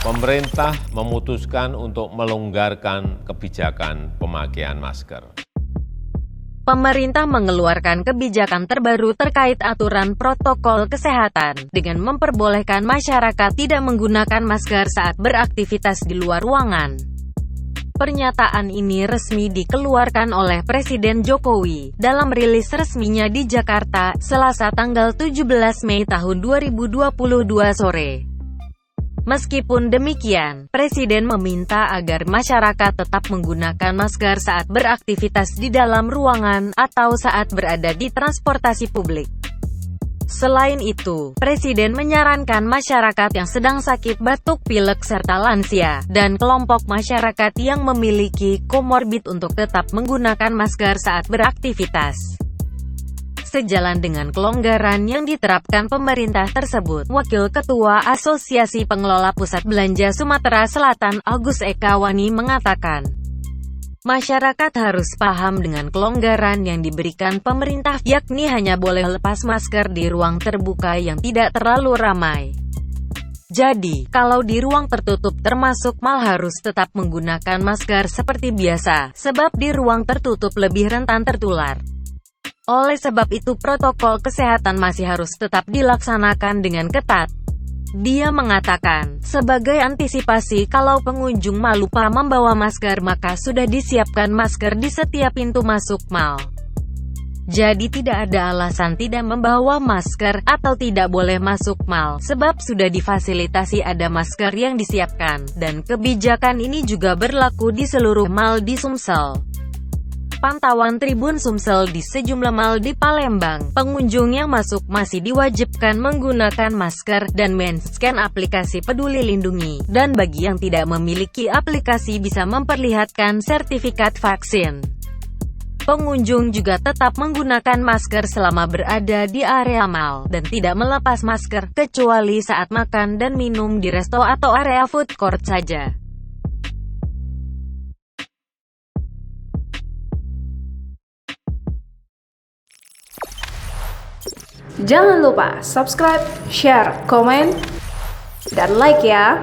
Pemerintah memutuskan untuk melonggarkan kebijakan pemakaian masker. Pemerintah mengeluarkan kebijakan terbaru terkait aturan protokol kesehatan, dengan memperbolehkan masyarakat tidak menggunakan masker saat beraktivitas di luar ruangan. Pernyataan ini resmi dikeluarkan oleh Presiden Jokowi, dalam rilis resminya di Jakarta, Selasa tanggal 17 Mei tahun 2022 sore. Meskipun demikian, Presiden meminta agar masyarakat tetap menggunakan masker saat beraktivitas di dalam ruangan, atau saat berada di transportasi publik. Selain itu, Presiden menyarankan masyarakat yang sedang sakit batuk pilek serta lansia, dan kelompok masyarakat yang memiliki komorbid untuk tetap menggunakan masker saat beraktivitas. Sejalan dengan kelonggaran yang diterapkan pemerintah tersebut, Wakil Ketua Asosiasi Pengelola Pusat Belanja Sumatera Selatan, Agus Eka Wani mengatakan, masyarakat harus paham dengan kelonggaran yang diberikan pemerintah, yakni hanya boleh lepas masker di ruang terbuka yang tidak terlalu ramai. Jadi, kalau di ruang tertutup termasuk mal harus tetap menggunakan masker seperti biasa, sebab di ruang tertutup lebih rentan tertular. Oleh sebab itu protokol kesehatan masih harus tetap dilaksanakan dengan ketat. Dia mengatakan, sebagai antisipasi kalau pengunjung mal lupa membawa masker maka sudah disiapkan masker di setiap pintu masuk mal. Jadi tidak ada alasan tidak membawa masker, atau tidak boleh masuk mal, sebab sudah difasilitasi ada masker yang disiapkan, dan kebijakan ini juga berlaku di seluruh mal di Sumsel. Pantauan Tribun Sumsel di sejumlah mal di Palembang, pengunjung yang masuk masih diwajibkan menggunakan masker, dan men-scan aplikasi Peduli Lindungi, dan bagi yang tidak memiliki aplikasi bisa memperlihatkan sertifikat vaksin. Pengunjung juga tetap menggunakan masker selama berada di area mal, dan tidak melepas masker, kecuali saat makan dan minum di resto atau area food court saja. Jangan lupa subscribe, share, komen, dan like ya!